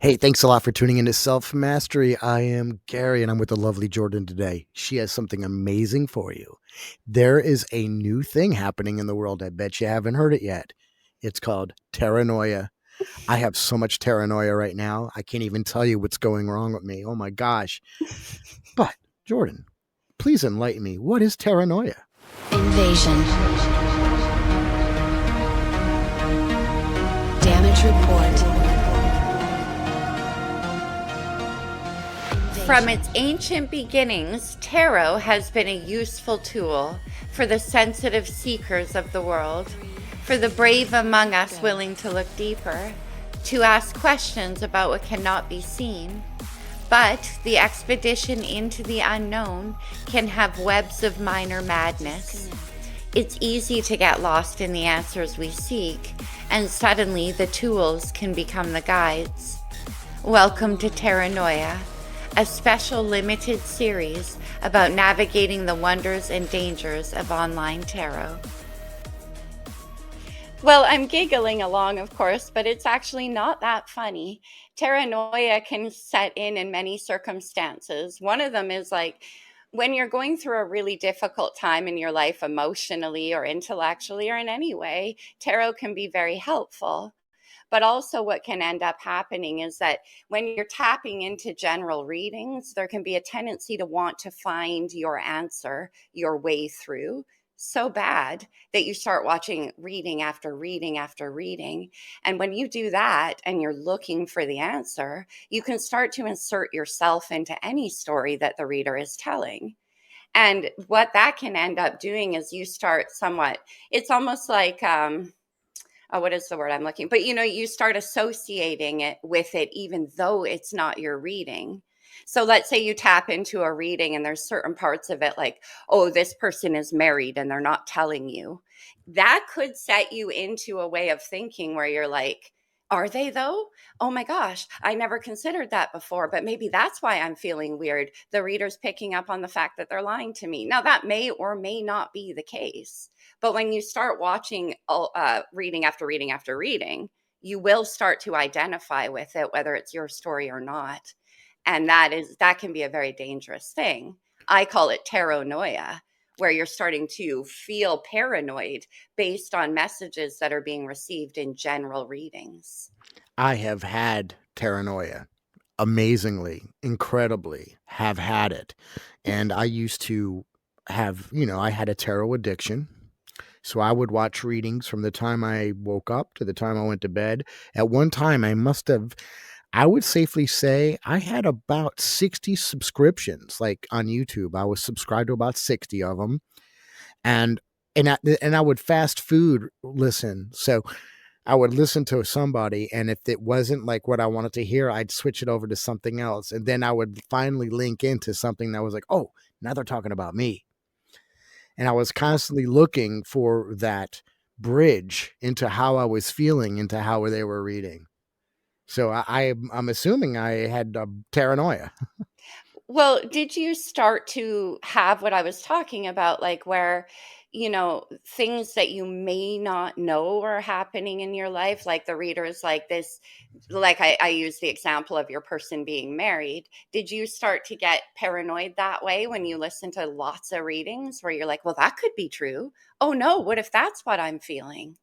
Hey, thanks a lot for tuning into Self Mastery. I am Gary and I'm with the lovely Jordan today. She has something amazing for you. There is a new thing happening in the world. I bet you haven't heard it yet. It's called Tarot Noia. I have so much paranoia right now. I can't even tell you what's going wrong with me. Oh my gosh. But, Jordan, please enlighten me. What is paranoia? Invasion. Damage report. From its ancient beginnings, tarot has been a useful tool for the sensitive seekers of the world, for the brave among us willing to look deeper, to ask questions about what cannot be seen. But the expedition into the unknown can have webs of minor madness. It's easy to get lost in the answers we seek, and suddenly the tools can become the guides. Welcome to Tarot Noia, a special limited series about navigating the wonders and dangers of online tarot. Well, I'm giggling along, of course, but it's actually not that funny. Paranoia can set in many circumstances. One of them is like when you're going through a really difficult time in your life, emotionally or intellectually or in any way, tarot can be very helpful. But also, what can end up happening is that when you're tapping into general readings, there can be a tendency to want to find your answer, your way through so bad that you start watching reading after reading after reading. And when you do that and you're looking for the answer, you can start to insert yourself into any story that the reader is telling. And what that can end up doing is you start somewhat, it's almost like, what is the word I'm looking? But you start associating it with it, even though it's not your reading. So let's say you tap into a reading and there's certain parts of it like, oh, this person is married and they're not telling you. That could set you into a way of thinking where you're like, are they though? Oh my gosh, I never considered that before, but maybe that's why I'm feeling weird. The reader's picking up on the fact that they're lying to me. Now, that may or may not be the case. But when you start watching reading after reading after reading, you will start to identify with it, whether it's your story or not. And that can be a very dangerous thing. I call it tarot noia, where you're starting to feel paranoid based on messages that are being received in general readings. I have had paranoia. Amazingly, incredibly, have had it. And I used to I had a tarot addiction. So I would watch readings from the time I woke up to the time I went to bed. At one time, I would safely say I had about 60 subscriptions, like on YouTube. I was subscribed to about 60 of them. And I would fast food listen. So I would listen to somebody, and if it wasn't like what I wanted to hear, I'd switch it over to something else. And then I would finally link into something that was like, oh, now they're talking about me. And I was constantly looking for that bridge into how I was feeling, into how they were reading. So I'm assuming I had paranoia. Well, did you start to have what I was talking about, like where, things that you may not know are happening in your life, like the readers like this, like I use the example of your person being married. Did you start to get paranoid that way when you listen to lots of readings where you're like, well, that could be true. Oh no, what if that's what I'm feeling?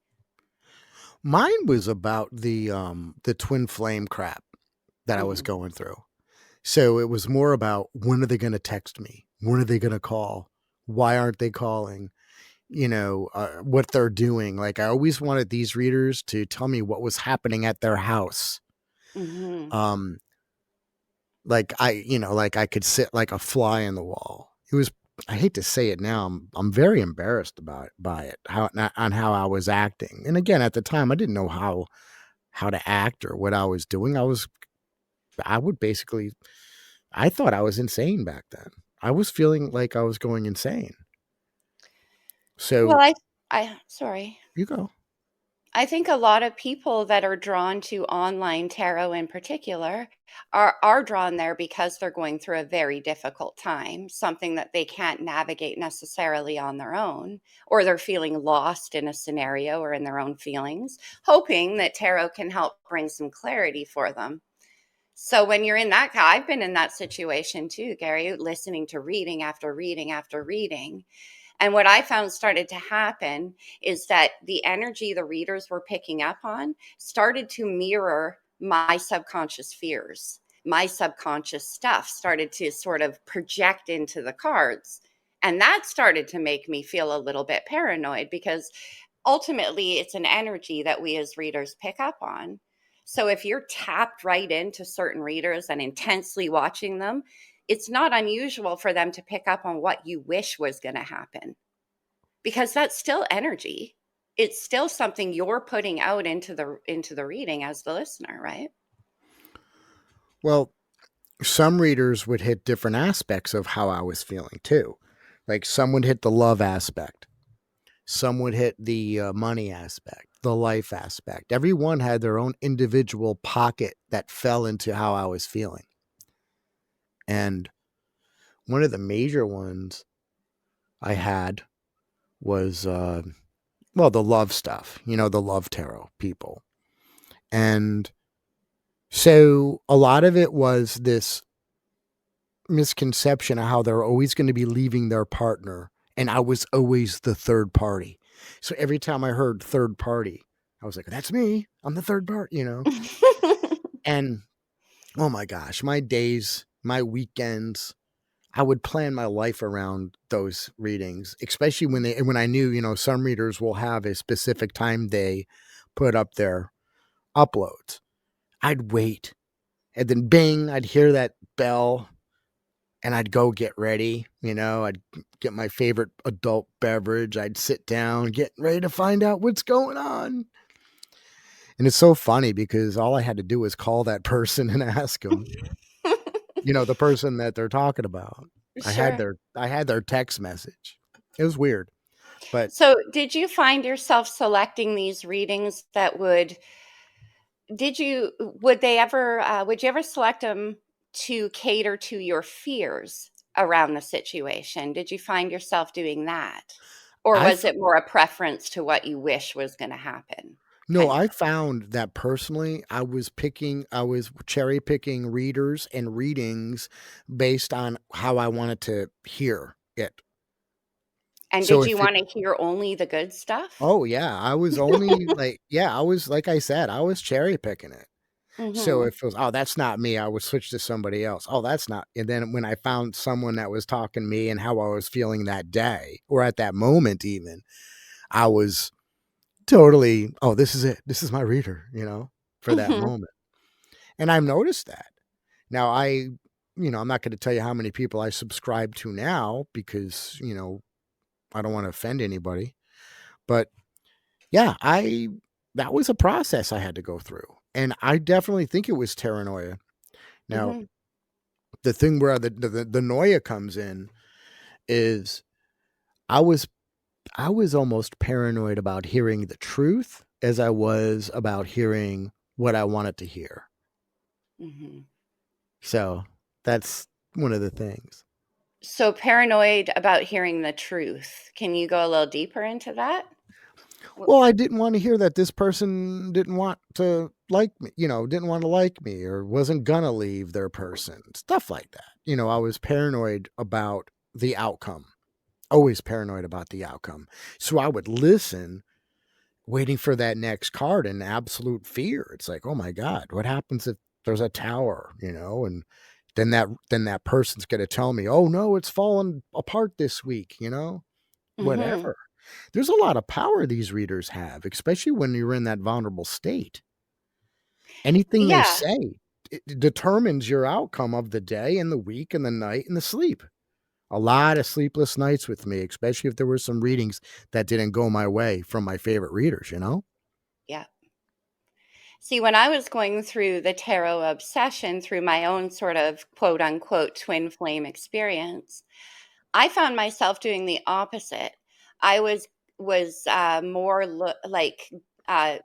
Mine was about the twin flame crap that I was Hmm. going through. So it was more about when are they going to text me? When are they going to call? Why aren't they calling? What they're doing. Like I always wanted these readers to tell me what was happening at their house. Hmm. Um, like I could sit like a fly in the wall. It was, I hate to say it now, I'm very embarrassed by it, on how I was acting. And again, at the time, I didn't know how to act or what I was doing. I would basically, I thought I was insane back then. I was feeling like I was going insane. Well, So I sorry. you go. I think a lot of people that are drawn to online tarot in particular are drawn there because they're going through a very difficult time, something that they can't navigate necessarily on their own, or they're feeling lost in a scenario or in their own feelings, hoping that tarot can help bring some clarity for them. So when you're in that, I've been in that situation too, Gary, listening to reading after reading after reading. And what I found started to happen is that the energy the readers were picking up on started to mirror my subconscious fears. My subconscious stuff started to sort of project into the cards. And that started to make me feel a little bit paranoid because ultimately it's an energy that we as readers pick up on. So if you're tapped right into certain readers and intensely watching them, it's not unusual for them to pick up on what you wish was going to happen because that's still energy. It's still something you're putting out into the reading as the listener, right? Well, some readers would hit different aspects of how I was feeling too. Like some would hit the love aspect, some would hit the money aspect, the life aspect. Everyone had their own individual pocket that fell into how I was feeling. And one of the major ones I had was, well, the love stuff, the love tarot people. And so a lot of it was this misconception of how they're always going to be leaving their partner. And I was always the third party. So every time I heard third party, I was like, that's me. I'm the third part. And oh my gosh, my days, my weekends, I would plan my life around those readings, especially when I knew, some readers will have a specific time they put up their uploads. I'd wait. And then bing, I'd hear that bell and I'd go get ready. I'd get my favorite adult beverage. I'd sit down, get ready to find out what's going on. And it's so funny because all I had to do was call that person and ask them, the person that they're talking about. Sure. I had their text message. It was weird, but So, did you find yourself selecting these readings that would you ever select them to cater to your fears around the situation? Did you find yourself doing that? Or I was it more a preference to what you wish was going to happen no, kind of I thing? found that personally, I was cherry picking readers and readings based on how I wanted to hear it. And So did you if it, want to hear only the good stuff? oh yeah, I was only like, yeah, I was, like I said, I was cherry picking it. So Mhm. if it was, oh, that's not me, I would switch to somebody else. Oh, that's not. And then when I found someone that was talking to me and how I was feeling that day or at that moment, even, I was totally, oh, this is it. This is my reader, for that Mhm. moment. And I've noticed that. Now, I'm not going to tell you how many people I subscribe to now because, I don't want to offend anybody. But yeah, that was a process I had to go through. And I definitely think it was paranoia. Now, Mhm. the thing where the Noia comes in is I was I was almost paranoid about hearing the truth as I was about hearing what I wanted to hear. Mhm. So that's one of the things. So paranoid about hearing the truth. Can you go a little deeper into that? Wh- Well, I didn't want to hear that this person didn't want to like me, didn't want to like me or wasn't gonna leave their person, stuff like that. I was paranoid about the outcome, always paranoid about the outcome. So I would listen, waiting for that next card in absolute fear. It's like, oh my God, what happens if there's a tower, and then that person's gonna tell me, oh no, it's fallen apart this week, Mhm. whatever. There's a lot of power these readers have, especially when you're in that vulnerable state. Anything they Yeah. say it determines your outcome of the day and the week and the night and the sleep. A lot of sleepless nights with me, especially if there were some readings that didn't go my way from my favorite readers. Yeah. See, when I was going through the tarot obsession through my own sort of quote unquote twin flame experience, I found myself doing the opposite. I was more like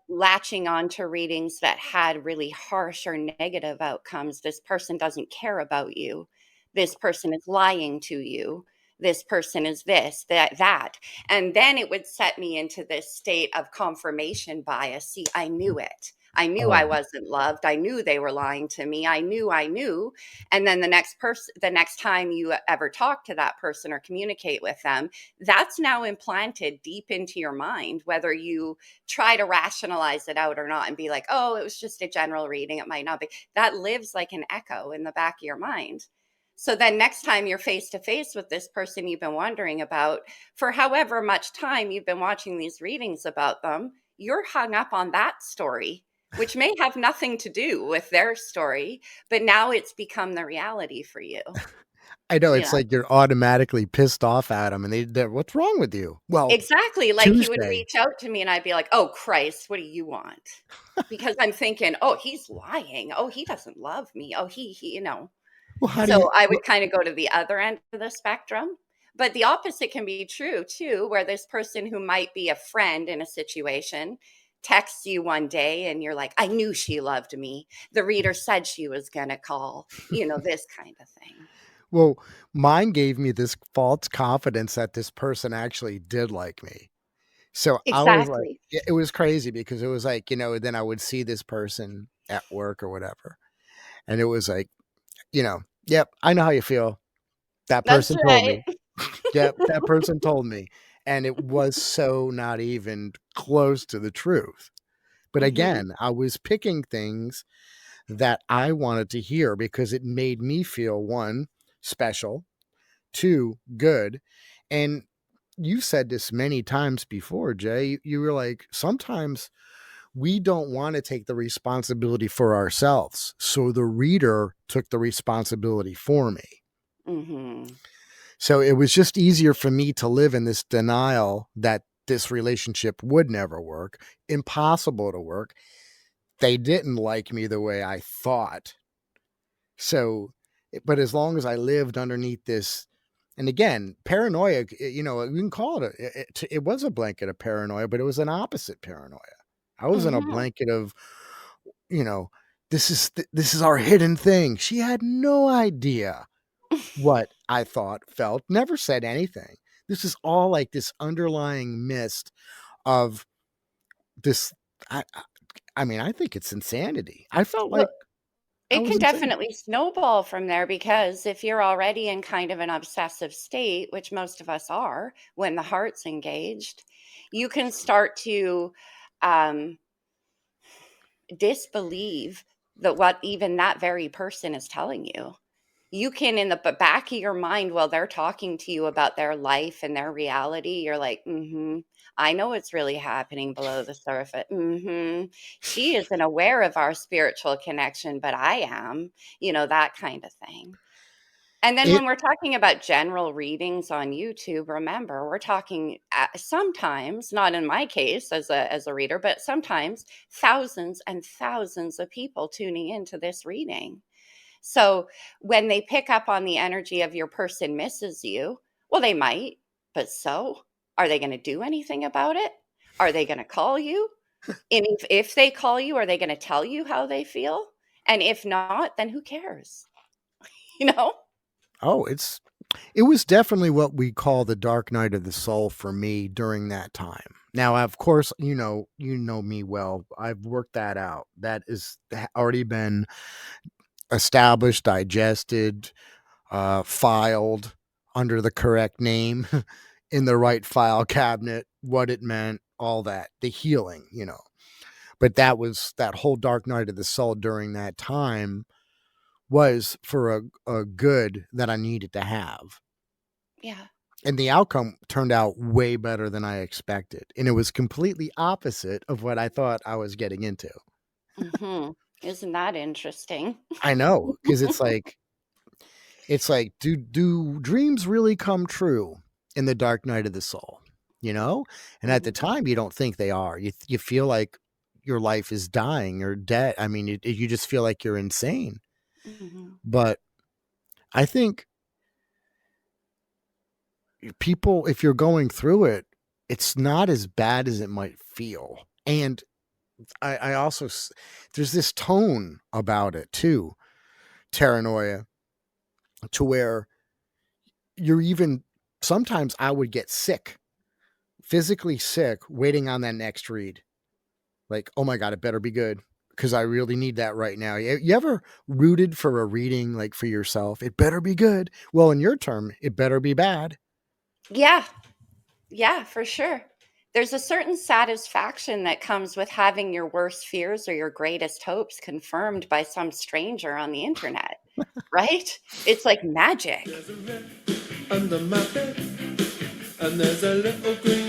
latching on to readings that had really harsh or negative outcomes. This person doesn't care about you. This person is lying to you. This person is this, that. And then it would set me into this state of confirmation bias. See, I knew it. I knew I Oh, wasn't loved. I knew they were lying to me. I knew. And then the next time you ever talk to that person or communicate with them, that's now implanted deep into your mind, whether you try to rationalize it out or not and be like, oh, it was just a general reading. It might not be. That lives like an echo in the back of your mind. So then next time you're face to face with this person you've been wondering about for however much time you've been watching these readings about them, you're hung up on that story, which may have nothing to do with their story, but now it's become the reality for you, I know, you it's know? like you're automatically pissed off at them, and they're, "What's wrong with you?" Well, Exactly. Like he would Tuesday. reach out to me and I'd be like, oh, Christ, what do you want? Because I'm thinking, oh, he's lying. Oh, he doesn't love me. Oh, he. Well, how do you So I well would kind of go to the other end of the spectrum. But the opposite can be true too, where this person who might be a friend in a situation texts you one day and you're like, I knew she loved me. The reader said she was going to call, this kind of thing. well, mine gave me this false confidence that this person actually did like me. So I was like Exactly. it was crazy because it was like, then I would see this person at work or whatever, and it was like, "Yep, I know how you feel. That That's person told right. me. Yep, that person told me." And it was so not even close to the truth. But Hmm. again, I was picking things that I wanted to hear because it made me feel, 1, special, 2, good, and you said this many times before, Jay. You were like, "Sometimes we don't wanna take the responsibility for ourselves, so the reader took the responsibility for me." Hmm. So it was just easier for me to live in this denial that this relationship would never work, impossible to work. They didn't like me the way I thought. So, but as long as I lived underneath this, and again, paranoia, we can call it it was a blanket of paranoia, but it was an opposite paranoia. I was in a Hmm. blanket of, you know, this is our hidden thing. She had no idea what I thought, felt, never said anything. This is all like this underlying mist of this. I mean, I think it's insanity. I felt Well, like I it was can insane. definitely snowball from there because if you're already in kind of an obsessive state, which most of us are when the heart's engaged, you can start to um, disbelieve that what even that very person is telling you. You can, in the back of your mind, while they're talking to you about their life and their reality, you're like, I know what's really happening below the surface. She isn't aware of our spiritual connection, but I am, that kind of thing. And then It when we're talking about general readings on YouTube, remember, we're talking sometimes, not in my case as a reader, but sometimes thousands and thousands of people tuning into this reading. So when they pick up on the energy of your person misses you, well, they might, but so are they going to do anything about it? Are they going to call you? And if they call you, are they going to tell you how they feel? And if not, then who cares? You know? oh, it was definitely what we call the dark night of the soul for me during that time. Now, of course, you know me well. I've worked that out. That is already been established, digested, filed under the correct name in the right file cabinet, what it meant, all that, the healing. But that whole dark night of the soul during that time was for a good that I needed to have. Yeah. And the outcome turned out way better than I expected. And it was completely opposite of what I thought I was getting into. Isn't that interesting? I know, because it's like, do dreams really come true in the dark night of the soul? You know? And at the Mhm, time you don't think they are. You feel like your life is dying or dead. I mean, you just feel like you're insane. mhm, But I think people, if you're going through it, it's not as bad as it might feel. And I also there's this tone about it too, paranoia, to where you're even sometimes I would get sick, physically sick, waiting on that next read. Like, oh my god, it better be good. because I really need that right now. You ever rooted for a reading like for yourself? It better be good. Well, in your term, it better be bad. Yeah. Yeah, for sure. There's a certain satisfaction that comes with having your worst fears or your greatest hopes confirmed by some stranger on the internet, right? It's like magic. There's a rat under my bed, and there's a little green